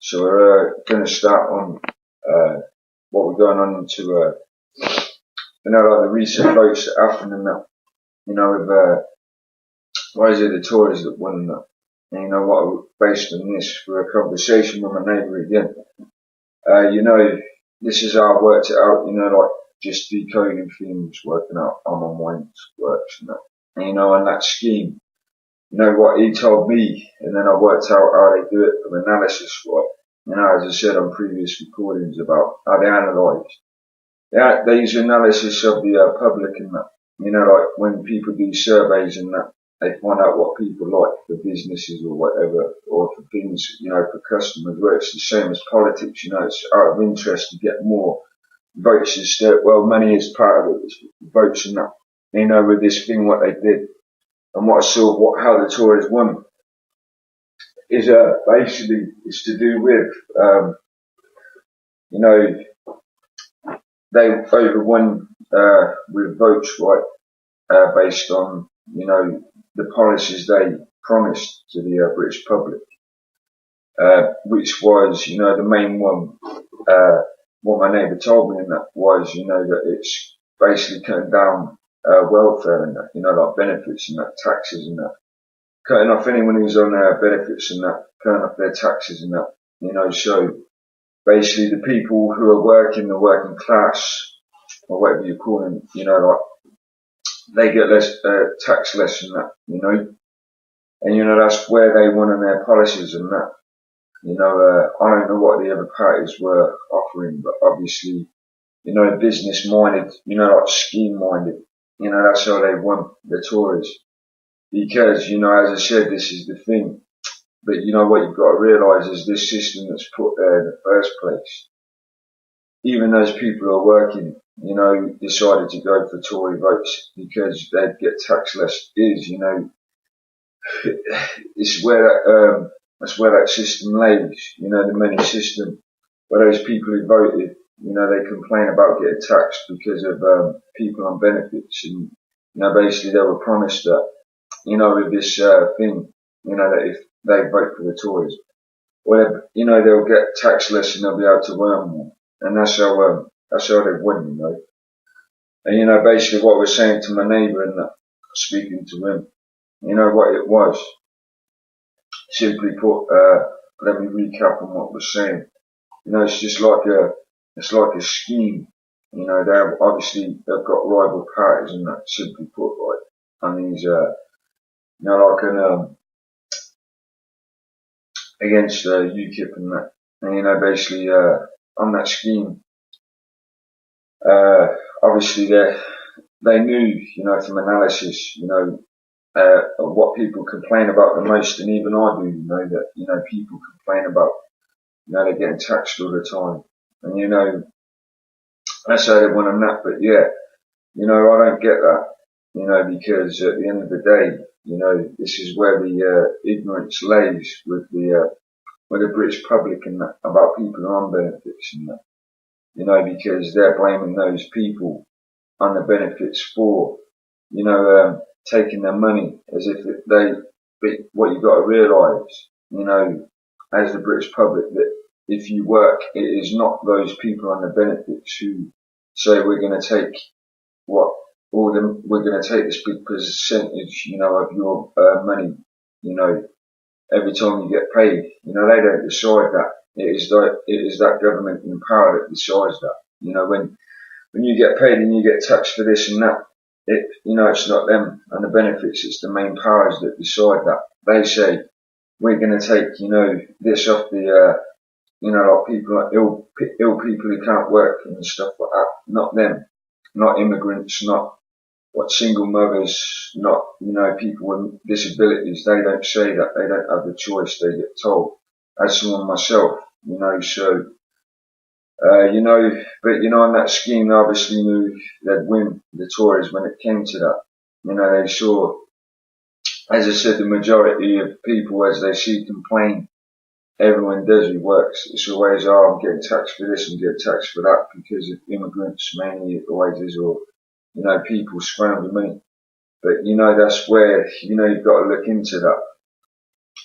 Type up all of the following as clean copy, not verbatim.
So we're going to start on what we're going on into, like the recent votes that happened and that, with why is it the Tories that won and that. And what, based on this, for a conversation with my neighbour again, this is how I worked it out, like just decoding things, working out how my mind works and that. And on that scheme, what he told me, and then I worked out how they do it from analysis, right? As I said on previous recordings about how they analyse. They use analysis of the public and that. Like when people do surveys and that, they find out what people like for businesses or whatever, or for things, for customers, where it's the same as politics, it's out of interest to get more votes instead. Well, money is part of it, it's votes and that. With this thing, what they did, and what I saw, how the Tories won, is basically it's to do with they overwon with votes, right, based on the policies they promised to the British public, which was the main one. What my neighbour told me, and that was that it's basically cutting down welfare and that, like benefits and that, taxes and that. Cutting off anyone who's on benefits and that, cutting off their taxes and that, so basically the people who are working, the working class, or whatever you call them, like, they get less, tax less than that, and that's where they won on their policies and that. I don't know what the other parties were offering, but obviously, business minded, like scheme minded, that's how they won, the Tories. Because, as I said, this is the thing. But what you've got to realise is this system that's put there in the first place. Even those people who are working, decided to go for Tory votes because they'd get taxed less. It's where that's where that system lays, the money system, where those people who voted, they complain about getting taxed because of people on benefits, and basically they were promised that, with this thing, that if they vote for the Tories, well, they'll get taxed less and they'll be able to earn more, and that's how they've won, And basically what we're saying to my neighbour and that, speaking to him, what it was. Simply put, let me recap on what we're saying. It's just like a scheme. They've got rival parties and that, simply put, right? And these, against UKIP and that. And basically, on that scheme, obviously they knew, from analysis, of what people complain about the most, and even I do that, people complain about, they're getting taxed all the time. And that's how they won on that, but yeah, I don't get that, because at the end of the day, this is where the ignorance lays with the British public and that, about people who are on benefits and that, because they're blaming those people on the benefits for, taking their money, as if what you've got to realise, as the British public, that if you work, it is not those people on the benefits who say we're going to take we're going to take this big percentage, of your money, every time you get paid. They don't decide that. It is that government in power that decides that. When you get paid and you get taxed for this and that, it's not them and the benefits, it's the main powers that decide that. They say, we're going to take, this off the, like people, like ill people who can't work and stuff like that. Not them. Not immigrants, not single mothers, not, people with disabilities. They don't say that. They don't have the choice. They get told. As someone myself, so, but on that scheme, they obviously knew they'd win, the Tories, when it came to that. They saw, as I said, the majority of people, as they see complain, everyone does who works. It's always, I'm getting taxed for this and getting taxed for that because of immigrants, mainly it always is, or, people scrounging money. But, that's where, you've got to look into that.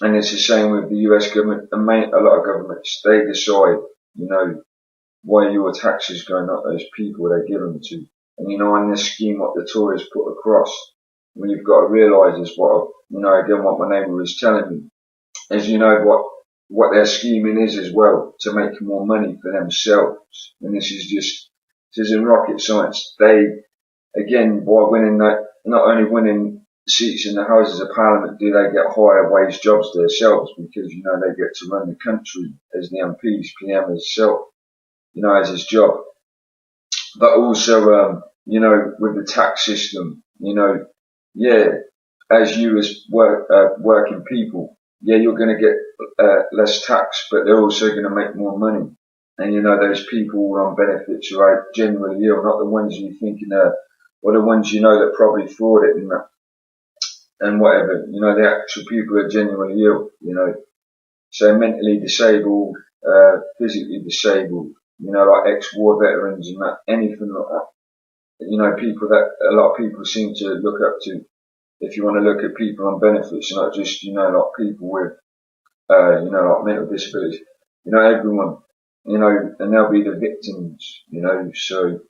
And it's the same with the US government and a lot of governments. They decide, why your taxes going up, those people they give them to. And on this scheme, what the Tories put across, what you've got to realise is again, what my neighbour was telling me, is what their scheming is as well, to make more money for themselves. And this isn't rocket science. They, again, by winning that, not only winning seats in the Houses of Parliament, do they get higher wage jobs themselves, because, they get to run the country as the MPs, PM himself, as his job. But also, with the tax system, as you as working people, you're going to get less tax, but they're also going to make more money. And those people on benefits who are genuinely ill, not the ones you're thinking or the ones that probably fraud it and whatever. The actual people are genuinely ill. So mentally disabled, physically disabled. Like ex-war veterans and that, anything like that. People that a lot of people seem to look up to. If you want to look at people on benefits, not just, like people with, like mental disabilities, everyone, and they'll be the victims, so,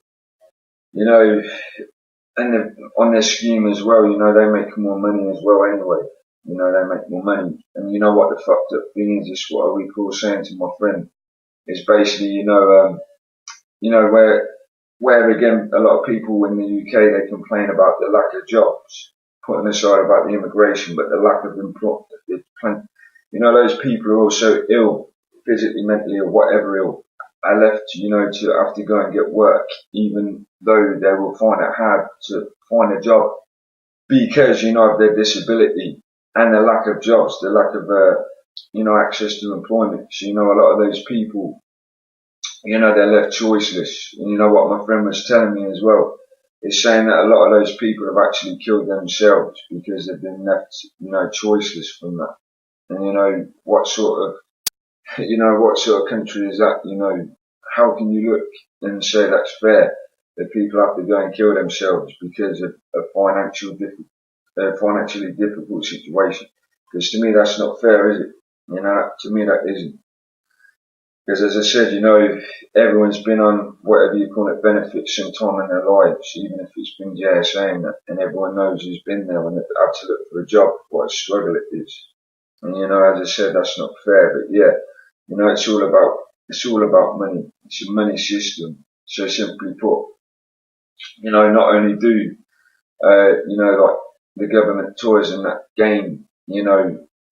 and on their scheme as well, they make more money as well anyway. They make more money. And what the fucked up thing is, this what I recall saying to my friend, is basically, where again, a lot of people in the UK, they complain about the lack of jobs, putting aside about the immigration, but the lack of employment. Those people are also ill, physically, mentally, or whatever ill, are left, to have to go and get work, even though they will find it hard to find a job because, of their disability and the lack of jobs, the lack of, access to employment. So, a lot of those people, they're left choiceless. And what my friend was telling me as well is saying that a lot of those people have actually killed themselves because they've been left, choiceless from that. And what sort of country is that? How can you look and say that's fair that people have to go and kill themselves because of a financially difficult situation? Because to me that's not fair, is it? To me that isn't. Because as I said, everyone's been on whatever you call it, benefits some time in their lives, even if it's been JSA and everyone knows who's been there when they've had to look for a job, what a struggle it is. And as I said, that's not fair. But yeah, it's all about money. It's a money system. So simply put, not only do like the government toys in that game,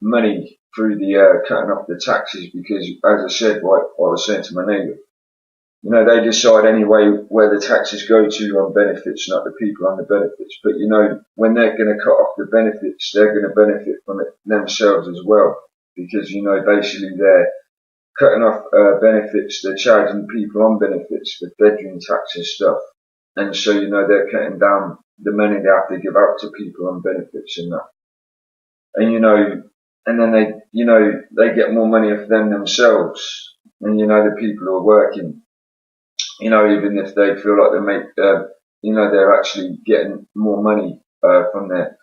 money through the cutting off the taxes, because as I said, like I was saying to my neighbour, they decide anyway where the taxes go to on benefits, not the people on the benefits. But when they're going to cut off the benefits, they're going to benefit from it themselves as well, because basically they're cutting off benefits, they're charging people on benefits for bedroom tax and stuff, and so they're cutting down the money they have to give out to people on benefits and that. And and then they get more money off them themselves, and the people who are working, even if they feel like they make, they're actually getting more money from their,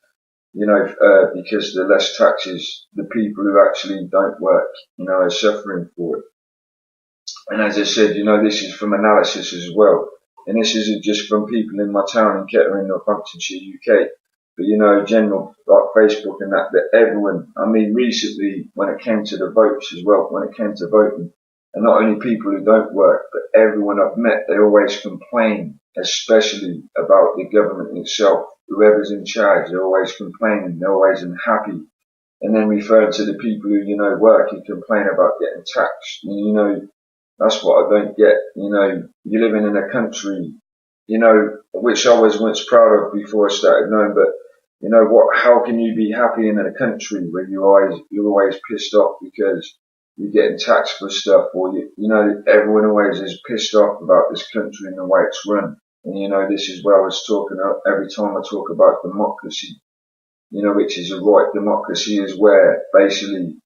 because the less taxes, the people who actually don't work, are suffering for it. And as I said, this is from analysis as well. And this isn't just from people in my town in Kettering, Northamptonshire, UK. But general, like Facebook and that everyone, I mean, recently when it came to the votes as well, when it came to voting, and not only people who don't work, but everyone I've met, they always complain, especially about the government itself. Whoever's in charge, they're always complaining, they're always unhappy. And then referring to the people who, work and complain about getting taxed. And, that's what I don't get. You're living in a country, which I was once proud of before I started knowing, but how can you be happy in a country where you're always pissed off because you're getting taxed for stuff, or everyone always is pissed off about this country and the way it's run. And this is where I was talking about every time I talk about democracy, which is a right democracy, is where basically,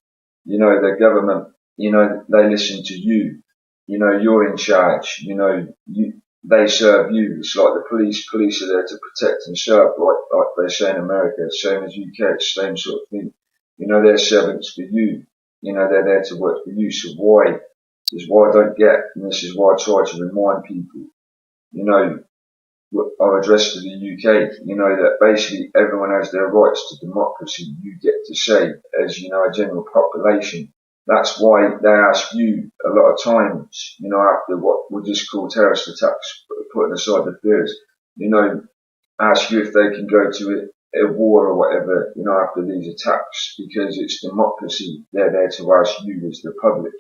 the government, they listen to you. You're in charge, they serve you. It's like the police. Police are there to protect and serve, like they say in America, same as UK, it's the same sort of thing. You know, they're servants for you. You know, they're there to work for you. So why? This is why I don't get, and this is why I try to remind people, you know, our address to the UK, you know, that basically everyone has their rights to democracy. You get to say, as you know, a general population. That's why they ask you a lot of times, you know, after what we just call terrorist attacks, putting aside the fears, you know, ask you if they can go to a war or whatever, you know, after these attacks, because it's democracy. They're there to ask you as the public,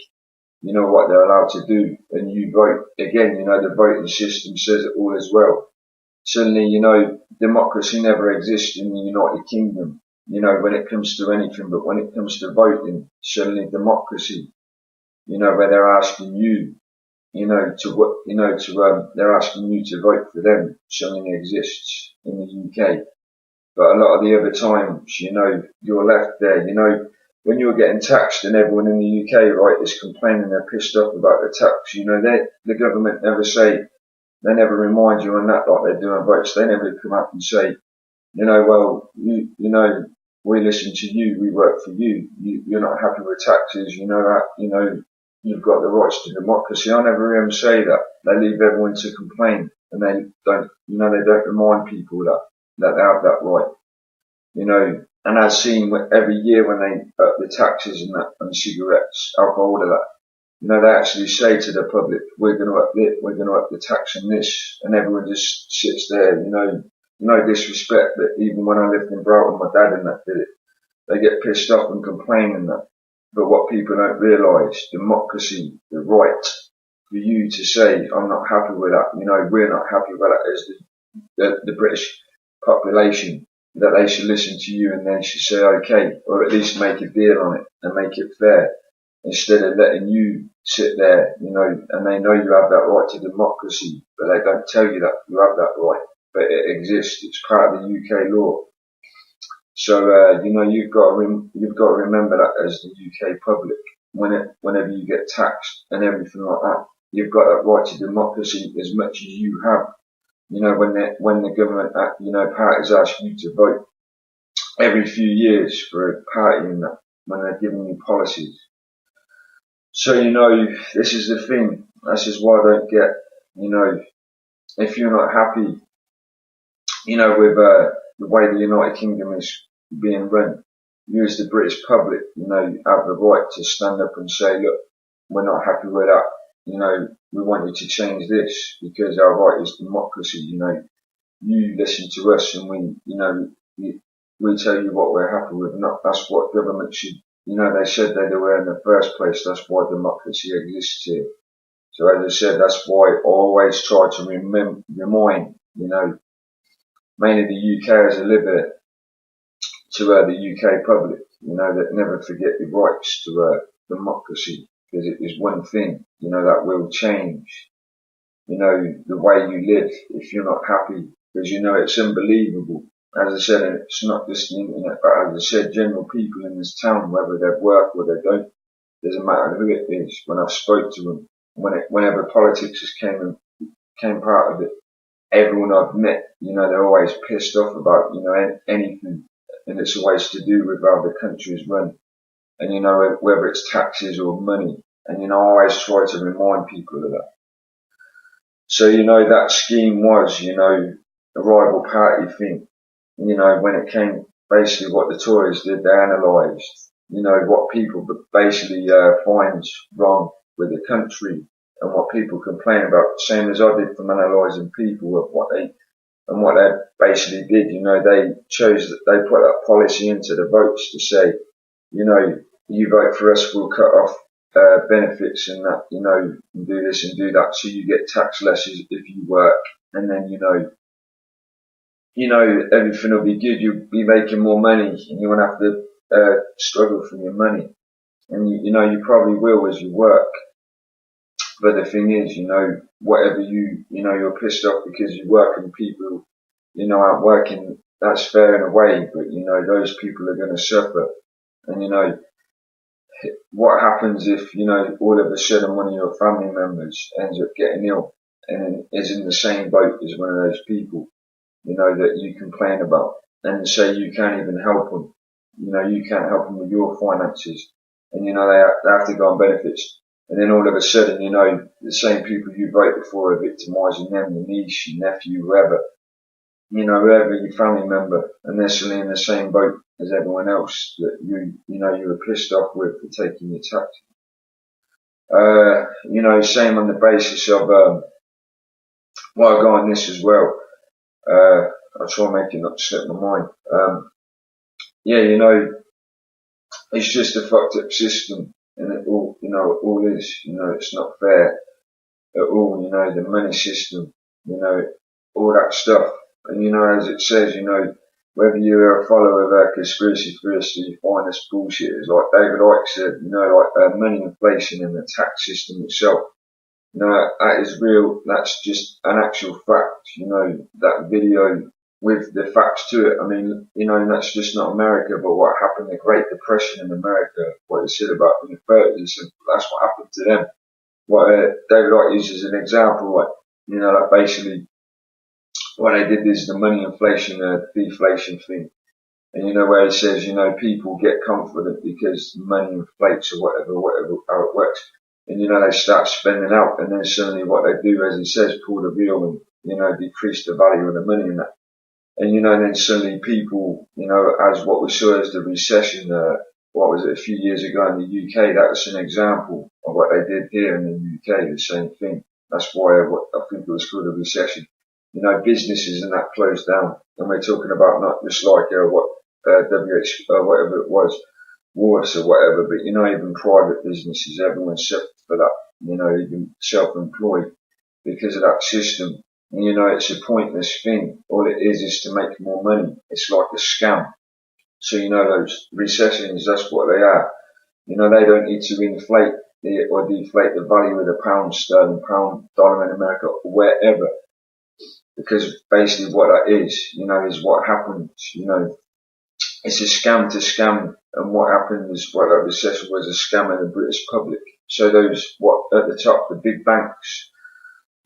you know, what they're allowed to do, and you vote. Again, you know, the voting system says it all as well. Suddenly, you know, democracy never exists in the United Kingdom, you know, when it comes to anything, but when it comes to voting, suddenly democracy, you know, where they're asking you, you know, they're asking you to vote for them, suddenly exists in the UK. But a lot of the other times, you know, you're left there, you know, when you're getting taxed and everyone in the UK, right, is complaining, they're pissed off about the tax, you know, the government never say, they never remind you on that like they do on votes. They never come up and say, you know, well, you know, we listen to you, we work for you, you're not happy with taxes, you know that, you know, you've got the rights to democracy. I never hear them say that. They leave everyone to complain, and they don't, you know, they don't remind people that they have that right, you know. And I've seen every year when they up the taxes and that, on cigarettes, alcohol, all of that, you know, they actually say to the public, we're going to up the tax on this, and everyone just sits there, you know, no disrespect, but even when I lived in Broughton, my dad and that did it. They get pissed off and complain and that. But what people don't realise, democracy, the right for you to say, I'm not happy with that, you know, we're not happy with that as the British population, that they should listen to you and they should say okay, or at least make a deal on it and make it fair, instead of letting you sit there, you know, and they know you have that right to democracy, but they don't tell you that you have that right. But it exists. It's part of the UK law. So, you know, you've got to remember that as the UK public, whenever you get taxed and everything like that, you've got that right to democracy as much as you have. You know, when the government, you know, parties ask you to vote every few years for a party and that, when they're giving you policies. So, you know, this is the thing. This is why I don't get, you know, if you're not happy, you know, with the way the United Kingdom is being run, you as the British public, you know, you have the right to stand up and say, look, we're not happy with that. You know, we want you to change this because our right is democracy. You know, you listen to us and we, you know, we tell you what we're happy with. Not that's what government should. You know, they said they were in the first place. That's why democracy exists here. So as I said, that's why I always try to remind, you know, mainly the UK as a liver, to the UK public, you know, that never forget your rights to democracy, because it is one thing, you know, that will change, you know, the way you live if you're not happy, because you know it's unbelievable. As I said, and it's not just the internet, but as I said, general people in this town, whether they work or they don't, doesn't matter who it is. When I've spoke to them, whenever politics just came part of it, everyone I've met, you know, they're always pissed off about, you know, anything. And it's always to do with how the country is run. And, you know, whether it's taxes or money. And, you know, I always try to remind people of that. So, you know, that scheme was, you know, a rival party thing. You know, when it came, basically what the Tories did, they analysed, you know, what people basically find wrong with the country and what people complain about, same as I did from analysing people of what they basically did. You know, they put that policy into the votes to say, you know, you vote for us, we'll cut off benefits and that, you know, and do this and do that, so you get taxed less if you work, and then you know, everything will be good. You'll be making more money, and you won't have to struggle for your money, and you know, you probably will as you work. But the thing is, you know, whatever you know, you're pissed off because you work and people, you know, aren't working. That's fair in a way, but you know, those people are going to suffer. And you know, what happens if, you know, all of a sudden one of your family members ends up getting ill and is in the same boat as one of those people, you know, that you complain about, and say you can't even help them. you can't help them with your finances. And, they have to go on benefits. And then all of a sudden, the same people you voted for are victimising them, your niece, your nephew, whoever, whoever your family member, and they're still in the same boat as everyone else that you were pissed off with for taking your tax. Same on the basis of, well, I'll go on this as well. I'll try and make it not slip my mind. It's just a fucked up system, and it all is, it's not fair at all, the money system, all that stuff. And, as it says, whether you're a follower of a conspiracy theorist or you find this bullshit, is like David Icke said, money inflation and the tax system itself. That is real. That's just an actual fact. That video with the facts to it. I mean, and that's just not America, but what happened, the Great Depression in America, what it said about the 30s, and that's what happened to them. What David Icke uses as an example, like basically what they did is the money inflation, deflation thing. And where he says, people get confident because money inflates or whatever, how it works. And, they start spending out, and then suddenly what they do, as he says, pull the wheel and, decrease the value of the money in that. And, then suddenly people, as what we saw as the recession, what was it, a few years ago in the UK, that was an example of what they did here in the UK, the same thing. That's why I think it was called a recession. Businesses and that closed down. And we're talking about not just like whatever it was, Woolworths or whatever, but even private businesses, everyone suffered for that, even self-employed because of that system. And, it's a pointless thing. All it is to make more money. It's like a scam. So, those recessions, that's what they are. They don't need to inflate or deflate the value of the pound sterling, pound dollar in America, or wherever. Because basically what that is what happens, it's a scam to scam, and what happened is what that recession was, a scam in the British public. So those, at the top, the big banks,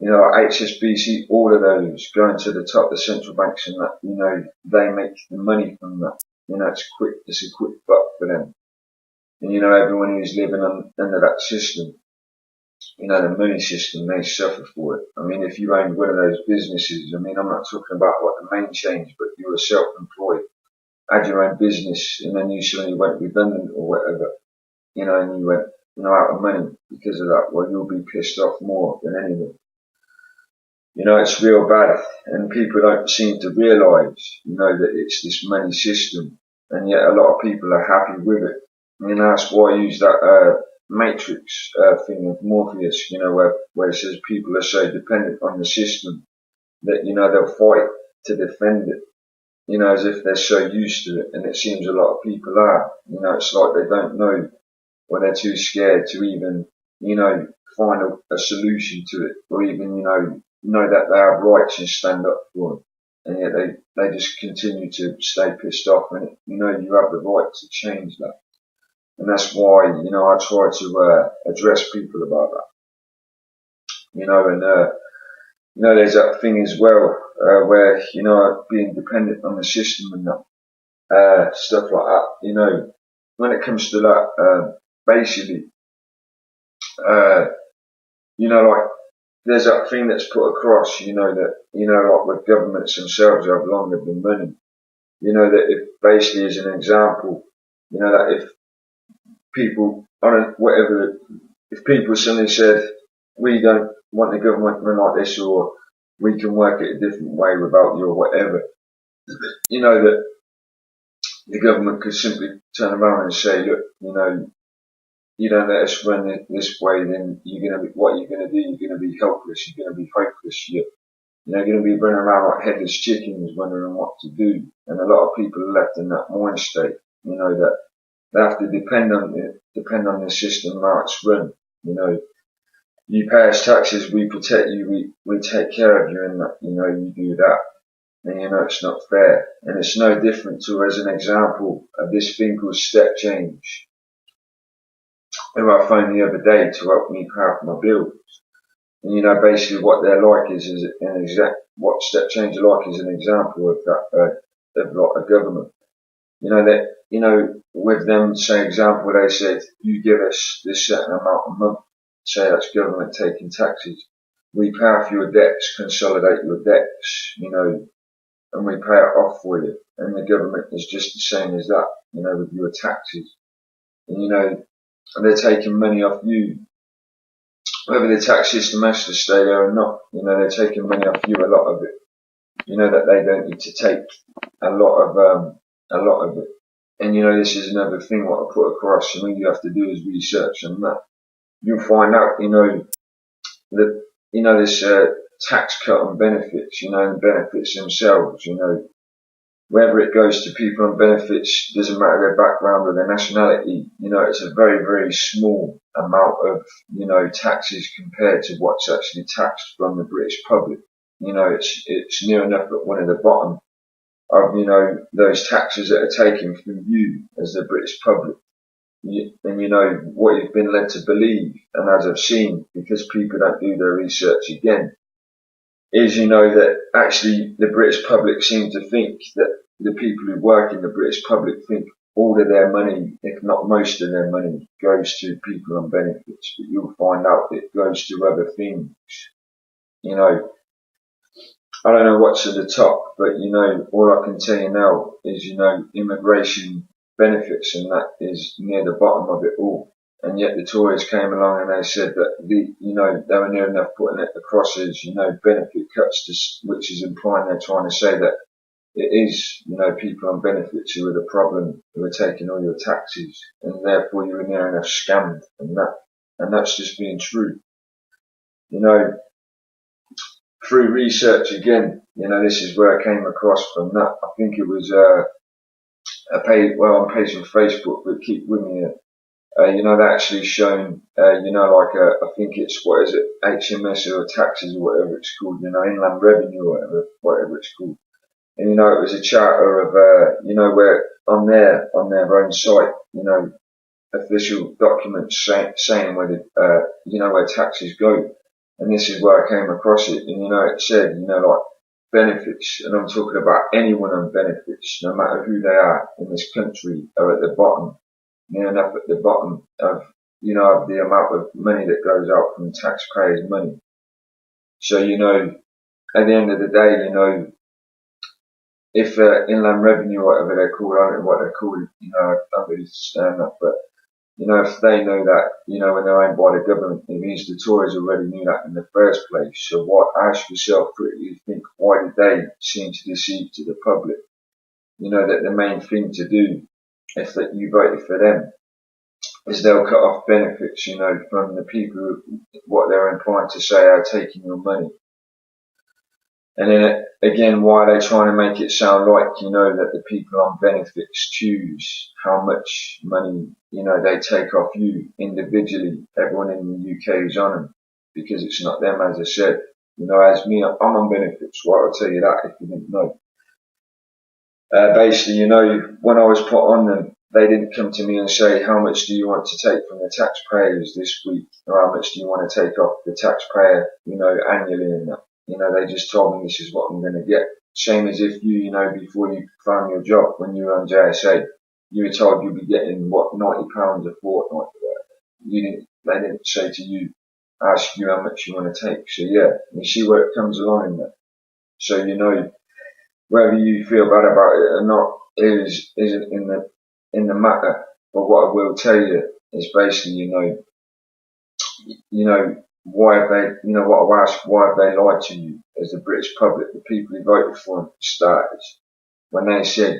HSBC, all of those going to the top, the central banks and that, they make the money from that. It's a quick buck for them. And, everyone who's living under that system, the money system, they suffer for it. I mean, if you own one of those businesses, I'm not talking about what the main change, but you were self-employed, had your own business, and then you suddenly went redundant or whatever, and you went, out of money because of that, well, you'll be pissed off more than anyone. It's real bad, and people don't seem to realise, that it's this money system, and yet a lot of people are happy with it. That's why I use that, Matrix thing of Morpheus, where it says people are so dependent on the system that, they'll fight to defend it, as if they're so used to it. And it seems a lot of people are, it's like they don't know, or they're too scared to even, find a solution to it, or even, know that they have rights and stand up for them. And yet they just continue to stay pissed off, and you have the right to change that. And that's why, I try to, address people about that. There's that thing as well, where, being dependent on the system and that, stuff like that, when it comes to that, basically, like, there's that thing that's put across, that, like with governments themselves have longer than money. That if basically as an example, that if people if people suddenly said, we don't want the government to run like this, or we can work it a different way without you or whatever, that the government could simply turn around and say, look, you don't let us run it this way, then what you're gonna do, you're gonna be helpless, you're gonna be hopeless, you're gonna be running around like headless chickens wondering what to do. And a lot of people are left in that mind state, that they have to depend on the system how it's run. You pay us taxes, we protect you, we take care of you, and that, you do that. And it's not fair. And it's no different to, as an example, of this thing called step change, who I phoned the other day to help me pay off my bills. And basically what they're like is what step change are like is an example of that, of like a government. with them, say example, they said, you give us this certain amount a month, say that's government taking taxes, we pay off your debts, consolidate your debts, and we pay it off for you. And the government is just the same as that, with your taxes. And, they're taking money off you, whether the tax system has to stay there or not. They're taking money off you, a lot of it. That they don't need to take a lot of it. And this is another thing what I put across, you have to do is research on that. You'll find out, that, this, tax cut on benefits, and benefits themselves, whether it goes to people on benefits, doesn't matter their background or their nationality, it's a very, very small amount of, taxes compared to what's actually taxed from the British public. It's near enough at one of the bottom of, those taxes that are taken from you as the British public. And what you've been led to believe, and as I've seen, because people don't do their research again, is, that actually the British public seem to think that the people who work in the British public think all of their money, if not most of their money, goes to people on benefits. But you'll find out it goes to other things. I don't know what's at the top, but all I can tell you now is, immigration benefits, and that is near the bottom of it all. And yet the Tories came along and they said that they were near enough putting it across as, benefit cuts, which is implying they're trying to say that it is, people on benefits who are the problem, who are taking all your taxes, and therefore you were near enough scammed, and that's just being true. Through research again, this is where I came across from that. I think it was a page on Facebook, but keep with me. They actually shown, I think it's, what is it, HMS or taxes or whatever it's called, inland revenue or whatever it's called. And it was a charter of, where on their own site, official documents saying where where taxes go. And this is where I came across it. And, it said, like benefits, and I'm talking about anyone on benefits, no matter who they are in this country, are at the bottom, near enough at the bottom of, of the amount of money that goes out from taxpayers' money. So, at the end of the day, if inland revenue, whatever they're called, I don't know what they're called, I don't really understand that, but if they know that, when they're owned by the government, it means the Tories already knew that in the first place. So ask yourself critically, think, why did they seem to deceive to the public? That the main thing to do, if that you voted for them, is they'll cut off benefits, from the people who, what they're inclined to say are taking your money. And then again, why are they trying to make it sound like, that the people on benefits choose how much money, they take off you individually, everyone in the UK who's on them, because it's not them, as I said. As me, I'm on benefits, well, I'll tell you that if you didn't know. Basically, when I was put on them, they didn't come to me and say, how much do you want to take from the taxpayers this week, or how much do you want to take off the taxpayer, annually and that. They just told me this is what I'm going to get. Same as if you, before you found your job, when you were on JSA, you were told you'd be getting, £90 a fortnight. They didn't say to you, ask you how much you want to take. So yeah, you see where it comes along in that. So, whether you feel bad about it or not isn't in the matter. But what I will tell you is basically, why have they, what I've asked, why have they lied to you as the British public, the people who voted for them for starters, when they said,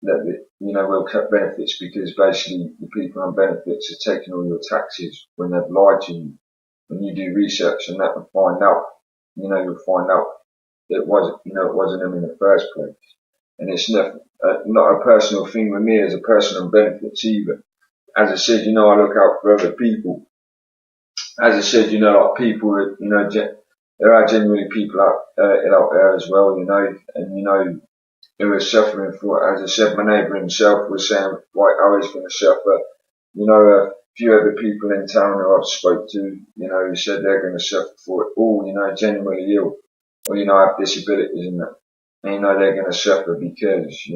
that, we'll cut benefits because basically the people on benefits are taking all your taxes, when they've lied to you. When you do research on that and find out, you'll find out it wasn't them in the first place. And it's not a personal thing with me as a person on benefits either. As I said, I look out for other people. As I said, like people that, there are genuinely people out there as well, and who are suffering for it. As I said, my neighbour himself was saying, right, I was going to suffer. A few other people in town who I've spoke to, who said they're going to suffer for it all, genuinely ill, or, have disabilities and that. And, they're going to suffer because,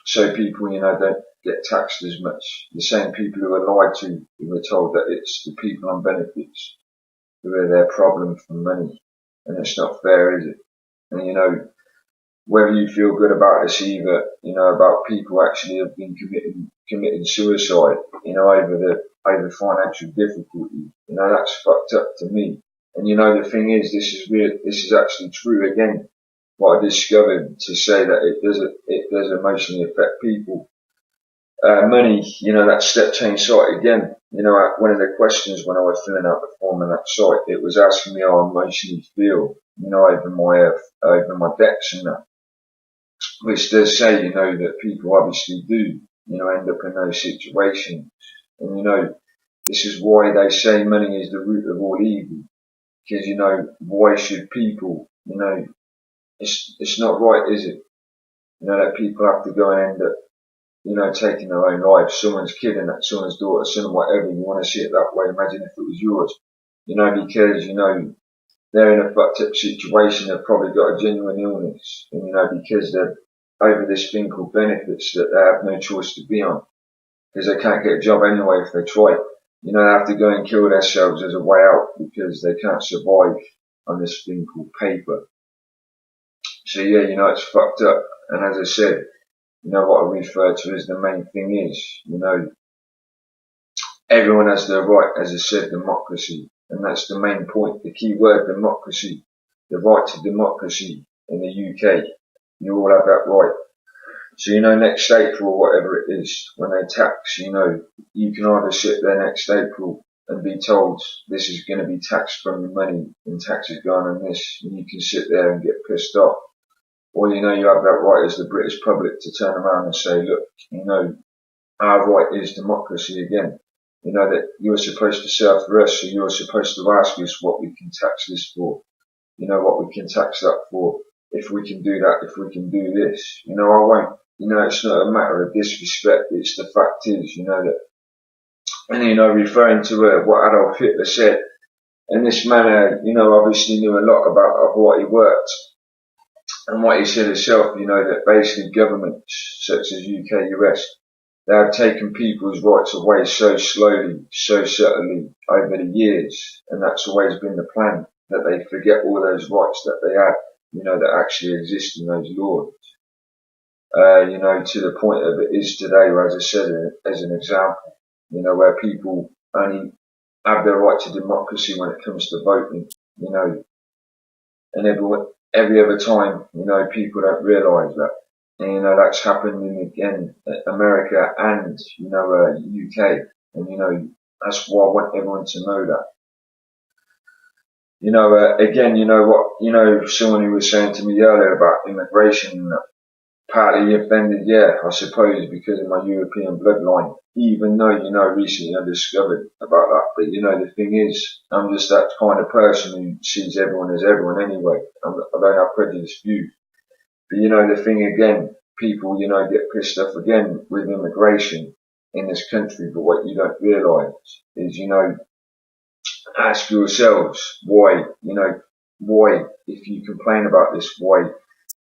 so people, don't get taxed as much. The same people who are lied to, who are told that it's the people on benefits who are their problem for money. And it's not fair, is it? And whether you feel good about this either, about people actually have been committing suicide, over financial difficulty, that's fucked up to me. And the thing is, this is actually true again, what I discovered, to say that it does emotionally affect people. Money, that step change site again, one of the questions when I was filling out the form on that site, it was asking me how I emotionally feel, over my debts and that, which does say, that people obviously do, end up in those situations. And, this is why they say money is the root of all evil. Because, why should people, it's not right, is it? That people have to go and end up, taking their own lives. Someone's kidding that someone's daughter, son, whatever. You want to see it that way. Imagine if it was yours. Because, they're in a fucked up situation. They've probably got a genuine illness. And, because they're over this thing called benefits that they have no choice to be on. Because they can't get a job anyway if they try. They have to go and kill themselves as a way out because they can't survive on this thing called paper. So yeah, it's fucked up. And as I said, what I refer to as the main thing is, everyone has the right, as I said, democracy. And that's the main point. The key word, democracy. The right to democracy in the UK. You all have that right. So, next April, whatever it is, when they tax, you can either sit there next April and be told this is going to be taxed from your money and taxes going on this, and you can sit there and get pissed off. Or, you have that right as the British public to turn around and say, look, our right is democracy again. That you're supposed to serve for us, so you're supposed to ask us what we can tax this for, what we can tax that for, if we can do that, if we can do this. I won't. It's not a matter of disrespect. It's the fact is, that, and referring to what Adolf Hitler said, and this man, obviously knew a lot about what he worked, and what he said himself, that basically governments such as UK, US, they have taken people's rights away so slowly, so subtly over the years, and that's always been the plan, that they forget all those rights that they had, that actually exist in those laws. To the point of it is today, where, as I said, as an example, where people only have their right to democracy when it comes to voting, and every other time, people don't realise that. And, that's happened in America and, UK. And, that's why I want everyone to know that. Again, someone who was saying to me earlier about immigration, partly offended, yeah, I suppose, because of my European bloodline, even though, recently I discovered about that. But, the thing is, I'm just that kind of person who sees everyone as everyone anyway. I don't have prejudiced views. But, the thing again, people, get pissed off again with immigration in this country. But what you don't realise is, ask yourselves why, why, if you complain about this, why,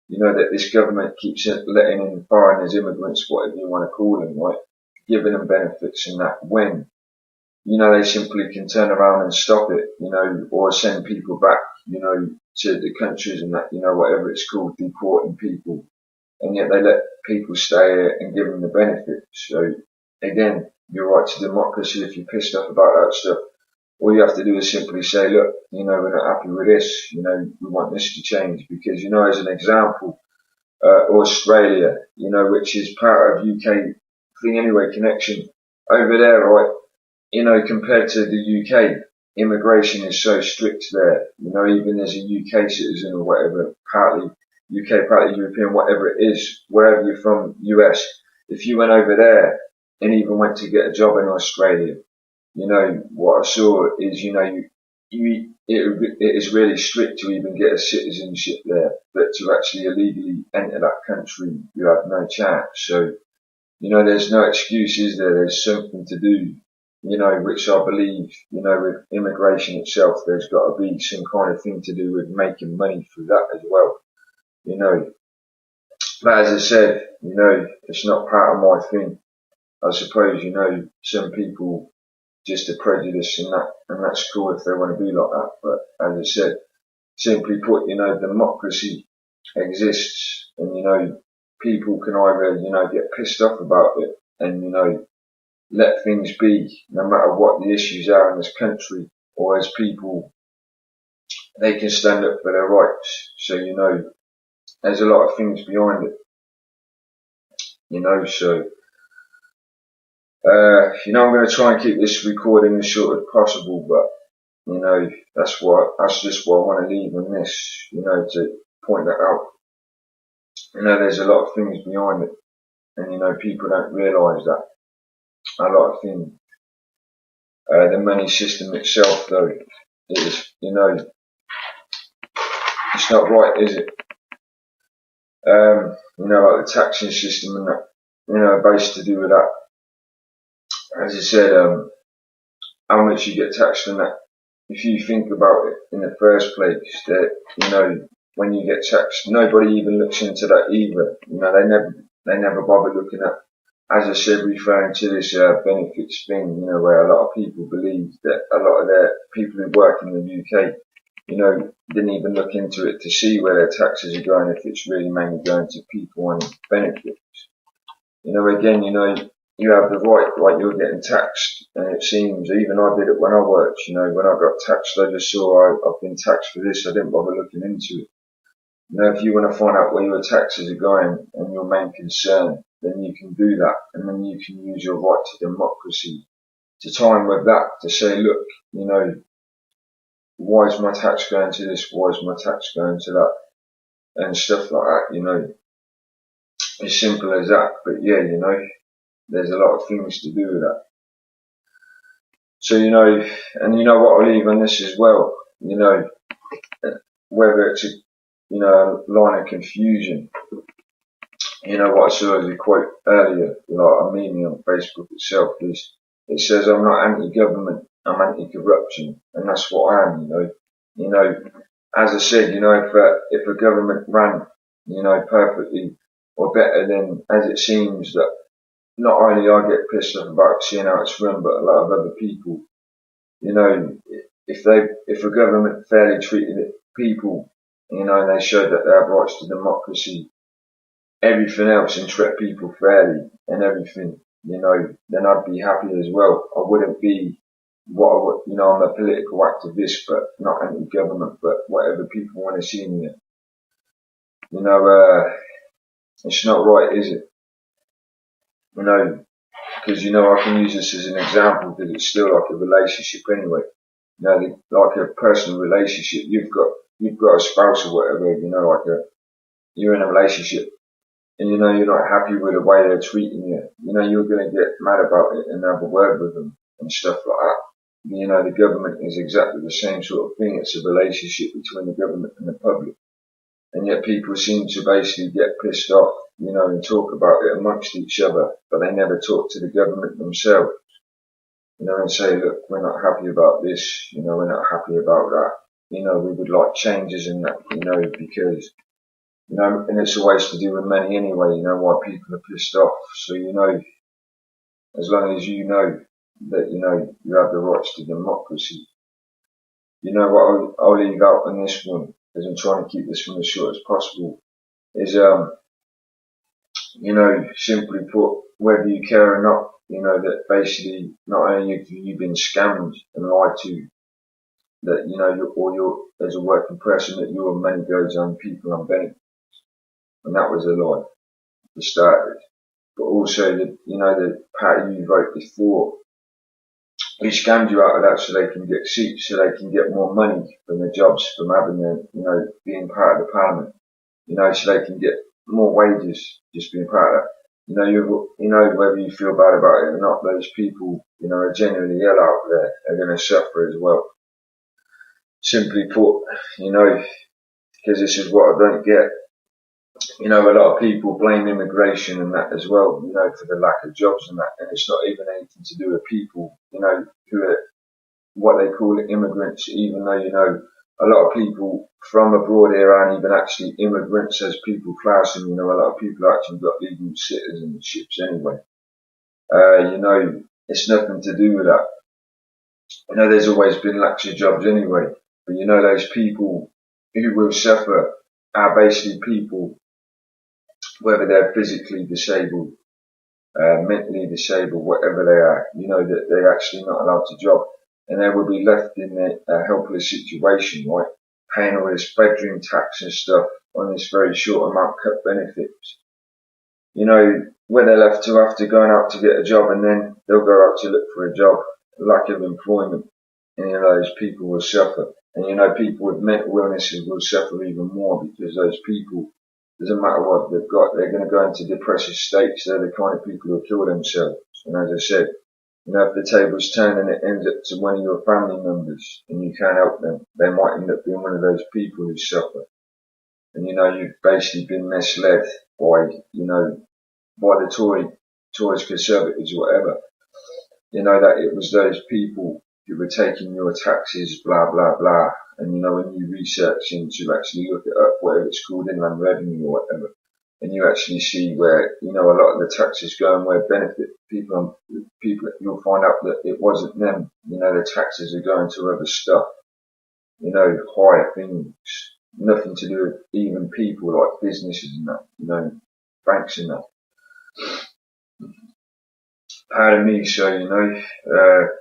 that this government keeps letting in foreigners, immigrants, whatever you want to call them, right? Giving them benefits and that, when, they simply can turn around and stop it, or send people back, to the countries and that, whatever it's called, deporting people. And yet they let people stay here and give them the benefits. So again, your right to democracy, if you're pissed off about that stuff, all you have to do is simply say, look, we're not happy with this, we want this to change. Because, as an example, Australia, which is part of UK thing anyway, connection, over there, right, compared to the UK, immigration is so strict there, even as a UK citizen or whatever, partly UK, partly European, whatever it is, wherever you're from, US, if you went over there and even went to get a job in Australia, what I saw is, it is really strict to even get a citizenship there, but to actually illegally enter that country, you have no chance. So, there's no excuse, is there? There's something to do, which I believe, with immigration itself, there's got to be some kind of thing to do with making money through that as well, But as I said, it's not part of my thing. I suppose, some people just are prejudiced and that's cool if they want to be like that. But as I said, simply put, democracy exists and, people can either, get pissed off about it and, let things be no matter what the issues are in this country, or as people, they can stand up for their rights. So, there's a lot of things behind it, so, I'm going to try and keep this recording as short as possible, but, that's just what I want to leave on this, to point that out. There's a lot of things behind it, and, people don't realise that. A lot of things. The money system itself, though, is, it's not right, is it? Like the taxing system and that, based to do with that. As I said, how much you get taxed on that. If you think about it in the first place, that, when you get taxed, nobody even looks into that either. They never bother looking at, as I said, referring to this benefits thing, where a lot of people believe that a lot of their people who work in the UK, didn't even look into it to see where their taxes are going, if it's really mainly going to people and benefits. Again, you have the right, like you're getting taxed, and it seems, even I did it when I worked, when I got taxed, I just saw I've been taxed for this, I didn't bother looking into it. If you want to find out where your taxes are going and your main concern, then you can do that, and then you can use your right to democracy to time with that to say, look, why is my tax going to this? Why is my tax going to that? And stuff like that, as simple as that. But yeah, there's a lot of things to do with that. So, and what I'll leave on this as well, whether it's a line of confusion, what I saw as a quote earlier, like a meme on Facebook itself, is it says, I'm not anti-government, I'm anti-corruption, and that's what I am, as I said, if a government ran, perfectly or better than as it seems, that not only I get pissed off about seeing how it's run, but a lot of other people, if a government fairly treated people, and they showed that they have rights to democracy, everything else, and treat people fairly and everything, then I'd be happy as well. I wouldn't be what I would, I'm a political activist, but not anti-government, but whatever people want to see me. It's not right, is it? Because, I can use this as an example because it's still like a relationship anyway. Like a personal relationship, you've got a spouse or whatever, you're in a relationship and you're not happy with the way they're treating you, you're going to get mad about it and have a word with them and stuff like that. The government is exactly the same sort of thing. It's a relationship between the government and the public. And yet people seem to basically get pissed off, and talk about it amongst each other, but they never talk to the government themselves, and say, look, we're not happy about this, we're not happy about that, we would like changes in that, because, and it's always to do with money anyway, why people are pissed off. So, as long as you know that, you have the rights to democracy, what I'll leave out on this one, as I'm trying to keep this one as short as possible, is, simply put, whether you care or not, that basically not only have you been scammed and lied to, that, you're, as a working person, that your money goes on people on benefits. And that was a lie for starters. But also the party you voted for, we scammed you out of that so they can get seats, so they can get more money from the jobs, from having the, being part of the parliament, so they can get more wages just being part of that. Whether you feel bad about it or not, those people, are genuinely ill out there, are going to suffer as well. Simply put, because this is what I don't get. A lot of people blame immigration and that as well, for the lack of jobs and that, and it's not even anything to do with people, who are what they call immigrants, even though, a lot of people from abroad here aren't even actually immigrants, as people class them. A lot of people actually got legal citizenships anyway. It's nothing to do with that. There's always been luxury jobs anyway. But those people who will suffer are basically people, whether they're physically disabled, mentally disabled, whatever they are, that they're actually not allowed to job. And they will be left in a helpless situation, right? Paying all this bedroom tax and stuff on this very short amount cut benefits. Where they're left to after going out to get a job, and then they'll go out to look for a job, lack of employment, and those people will suffer. And people with mental illnesses will suffer even more, because those people, doesn't matter what they've got, they're going to go into depressive states. They're the kind of people who kill themselves. And as I said, if the table's turned and it ends up to one of your family members and you can't help them, they might end up being one of those people who suffer. And you've basically been misled by, by the Tories, Conservatives, whatever. That it was those people who were taking your taxes, blah, blah, blah. And when you research into actually look it up, whatever it's called, inland revenue or whatever, and you actually see where, a lot of the taxes go and where benefit people, you'll find out that it wasn't them. The taxes are going to other stuff, higher things, nothing to do with even people, like businesses and that, banks and that. Pardon me, so,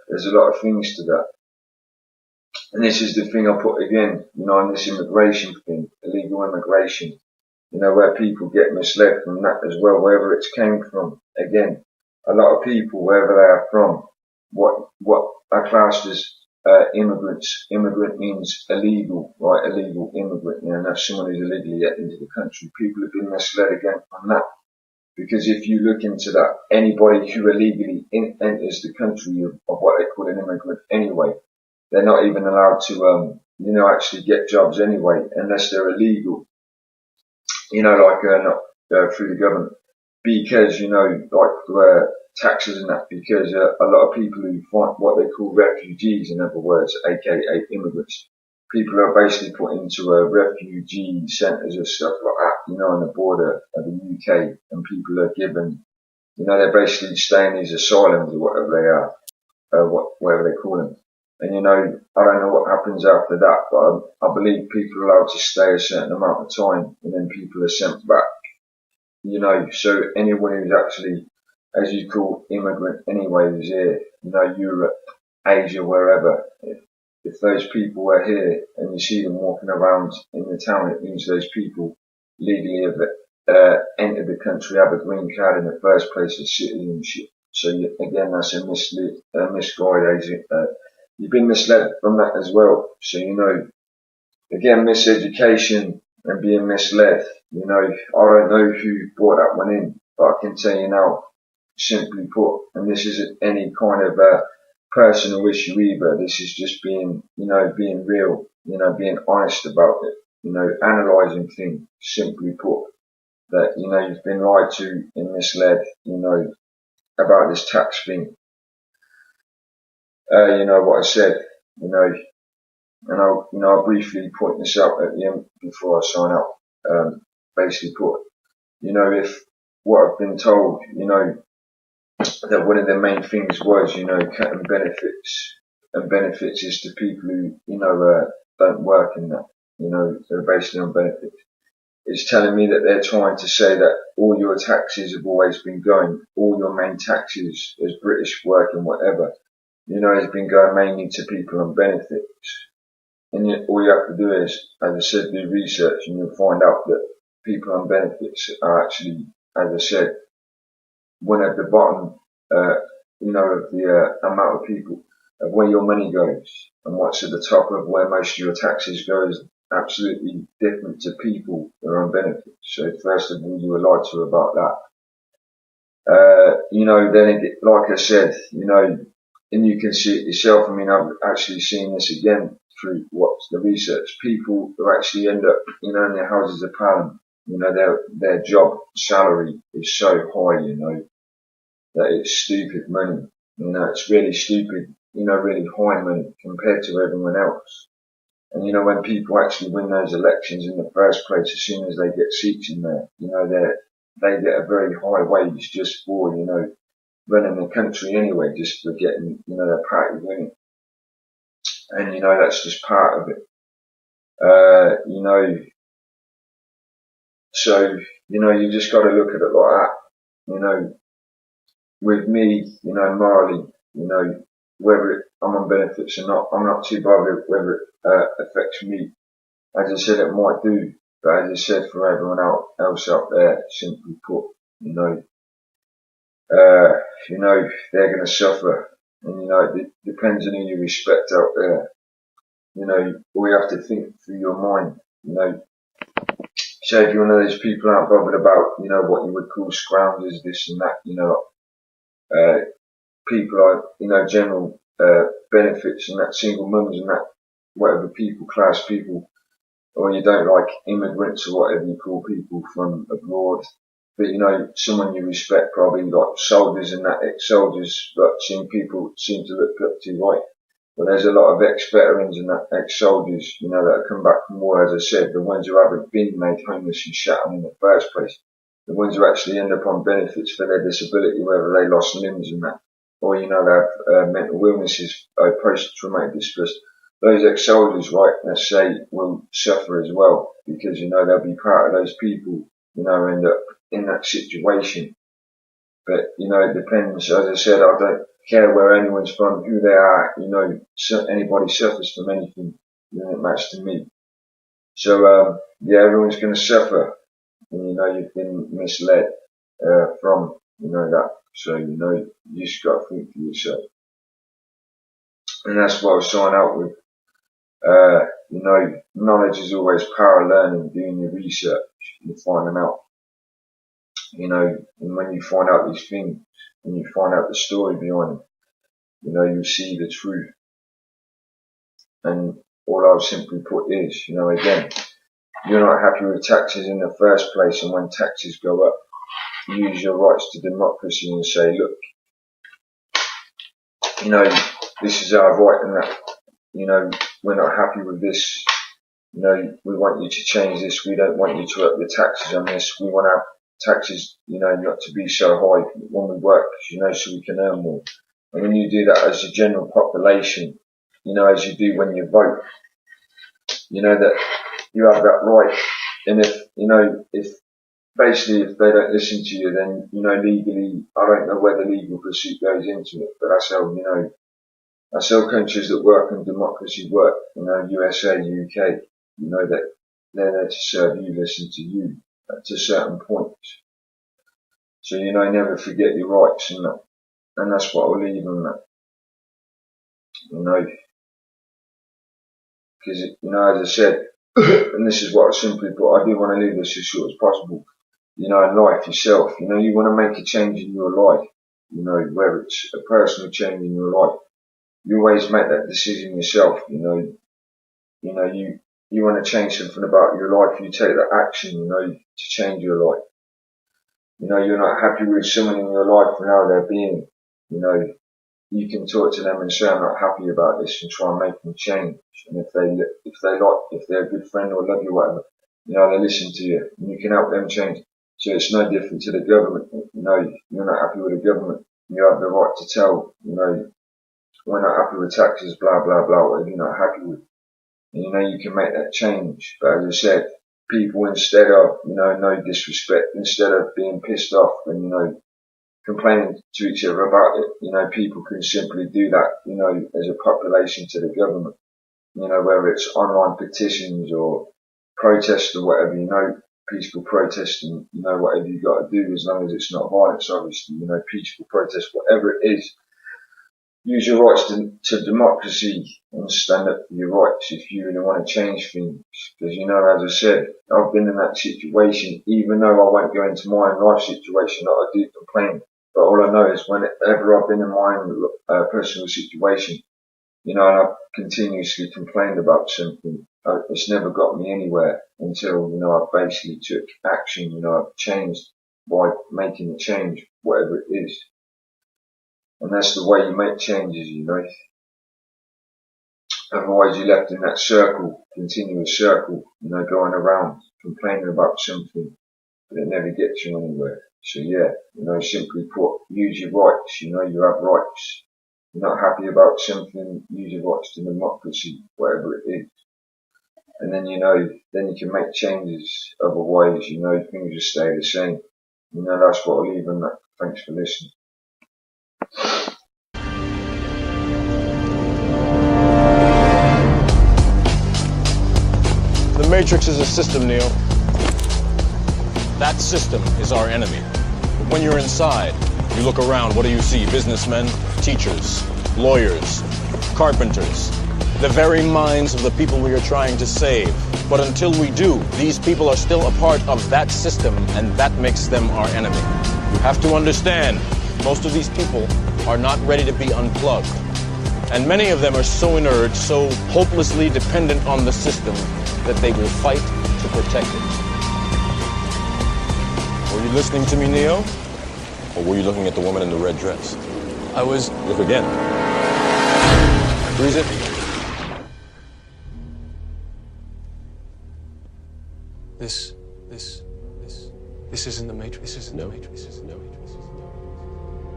there's a lot of things to that. And this is the thing I put again, on this immigration thing, illegal immigration, where people get misled from that as well, wherever it's came from. Again, a lot of people, wherever they are from, what are classed as immigrants. Immigrant means illegal, right? Illegal immigrant, and that's someone who's illegally get into the country. People have been misled again from that. Because if you look into that, anybody who illegally enters the country of what they call an immigrant anyway, they're not even allowed to, actually get jobs anyway, unless they're illegal. Not through the government. Because, taxes and that, because a lot of people who find what they call refugees, in other words, aka immigrants, people are basically put into refugee centres or stuff like that, on the border of the UK, and people are given, they're basically staying in these asylums or whatever they are, whatever they call them. And I don't know what happens after that, but I believe people are allowed to stay a certain amount of time, and then people are sent back. So anyone who's actually, as you call immigrant anyway, who's here, Europe, Asia, wherever, if those people are here and you see them walking around in the town, it means those people legally have entered the country, have a green card in the first place, as citizenship. So again, that's a misguided. You've been misled from that as well. So again, miseducation and being misled. I don't know who brought that one in, but I can tell you now, simply put, and this isn't any kind of personal issue either. This is just being real, being honest about it, analysing things, simply put, that, you've been lied to and misled, about this tax thing. What I said, and I'll briefly point this out at the end before I sign out. Basically put, if what I've been told, that one of the main things was, cutting benefits, and benefits is to people who, don't work in that, they're basically on benefits. It's telling me that they're trying to say that all your taxes have always been going, all your main taxes as British working whatever, has been going mainly to people on benefits. And yet all you have to do is, as I said, do research, and you'll find out that people on benefits are actually, as I said, one at the bottom, of the amount of people, of where your money goes, and what's at the top of where most of your taxes go is absolutely different to people that are on benefits. So first of all, you were lied to about that. Then like I said, and you can see it yourself. I mean, I've actually seen this again through what's the research. People who actually end up, in their houses of parliament, their job salary is so high, that it's stupid money. It's really stupid, really high money compared to everyone else. And when people actually win those elections in the first place, as soon as they get seats in there, they get a very high wage just for, running the country anyway, just for getting, their party winning. And, that's just part of it. So, you just got to look at it like that. With me, morally, whether I'm on benefits or not, I'm not too bothered whether it affects me. As I said, it might do, but as I said, for everyone else out there, simply put, they're going to suffer. And, it depends on who you respect out there. All you have to think through your mind, So if you're one of those people aren't bothered about, what you would call scroungers, this and that, people like, general, benefits and that, single mums and that, whatever people, class people, or you don't like immigrants or whatever you call people from abroad, but someone you respect, probably like soldiers and that, ex-soldiers, but people seem to look up to, right? Well, there's a lot of ex-veterans and that, ex-soldiers, that have come back from war, as I said, the ones who haven't been made homeless and shut in the first place, the ones who actually end up on benefits for their disability, whether they lost limbs and that, or, they have mental illnesses, post-traumatic stress. Those ex-soldiers, right, let's say, will suffer as well, because, they'll be part of those people, end up in that situation. But, it depends. As I said, I don't care where anyone's from, who they are, anybody suffers from anything, it matters to me. So, everyone's going to suffer. And, you've been misled, from, that. So, you just got to think for yourself. And that's what I was signing out with. Knowledge is always power. Learning, doing your research, and finding out. And when you find out these things, and you find out the story behind them, you see the truth. And all I'll simply put is, again, you're not happy with taxes in the first place, and when taxes go up, use your rights to democracy and say, look, this is our right and that, we're not happy with this, we want you to change this, we don't want you to up the taxes on this, we want our taxes, not to be so high when we work, so we can earn more. And when you do that as a general population, as you do when you vote, that you have that right. And if basically if they don't listen to you, then, legally, I don't know where the legal pursuit goes into it, but that's how, that's how countries that work on democracy work, USA, UK, that they're there to serve you, listen to you, to certain points. So, never forget your rights and that. And that's what I'll leave on that. Because, as I said, and this is what I simply put, I do want to leave this as short as possible. In life yourself, you want to make a change in your life, whether it's a personal change in your life. You always make that decision yourself, you want to change something about your life, you take that action, to change your life. You're not happy with someone in your life and how they're being, you can talk to them and say, I'm not happy about this, and try and make them change. And if they're a good friend or love you, whatever, they listen to you, and you can help them change. So it's no different to the government. You're not happy with the government. You have the right to tell, we're not happy with taxes, blah, blah, blah, whatever you're not happy with. And, you can make that change. But as I said, people, instead of, no disrespect, instead of being pissed off and, complaining to each other about it, people can simply do that, as a population to the government. Whether it's online petitions or protests or whatever, peaceful protesting, whatever you got to do, as long as it's not violence, obviously, peaceful protest, whatever it is. Use your rights to democracy and stand up for your rights if you really want to change things. Because, as I said, I've been in that situation, even though I won't go into my own life situation, that I do complain. But all I know is whenever I've been in my own personal situation, and I've continuously complained about something, it's never got me anywhere until, I basically took action, I've changed by making a change, whatever it is. And that's the way you make changes, Otherwise you're left in that circle, continuous circle, going around, complaining about something, but it never gets you anywhere. So yeah, simply put, use your rights, you have rights. You're not happy about something, use your rights to democracy, whatever it is. And then, then you can make changes. Otherwise, things will stay the same. That's what I'll leave on that. Thanks for listening. The Matrix is a system, Neo. That system is our enemy. But when you're inside, you look around, what do you see? Businessmen, teachers, lawyers, carpenters, the very minds of the people we are trying to save. But until we do, these people are still a part of that system, and that makes them our enemy. You have to understand, most of these people are not ready to be unplugged. And many of them are so inert, so hopelessly dependent on the system, that they will fight to protect it. Were you listening to me, Neo? Or were you looking at the woman in the red dress? I was... Look again. Freeze it. This isn't the Matrix. This isn't the Matrix. This isn't the Matrix.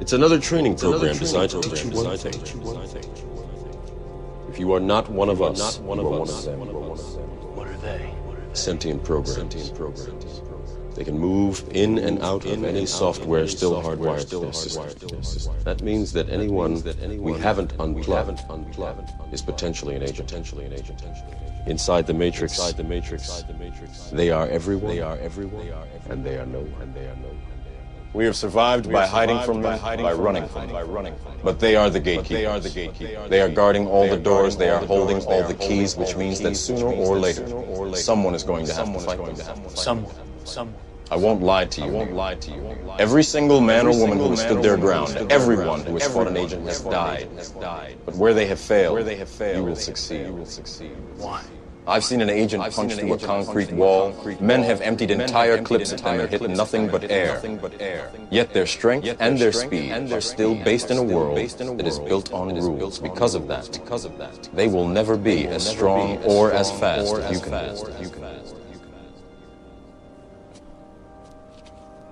It's another training program designed to teach you one thing. If you are not one of us, you are one of them. What are they? Sentient programs. They can move in and out of any software still hardwired to their system. That means that anyone we haven't unplugged is potentially an agent. Inside the Matrix, they are everyone, and they are no one. We have survived by hiding from them, by running from them. But they are the gatekeepers. They are guarding all the doors, they are holding all the keys, which means that sooner or later, someone is going to have to fight them. Someone. I won't lie to you. Every single man or woman who has stood their ground, everyone who has fought an agent has died. But where they have failed, you will succeed. Why? I've seen an agent punch through a concrete wall. Men have emptied entire clips at them and hit nothing but air. Yet their strength and their speed are still based in a world that is built on rules. Because of that, they will never be as strong or as fast as you can.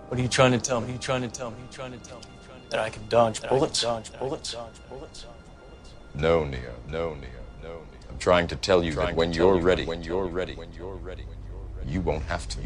What are you trying to tell me? That I can dodge bullets? No, Neo. I'm trying to tell you that when you're ready, you won't have to.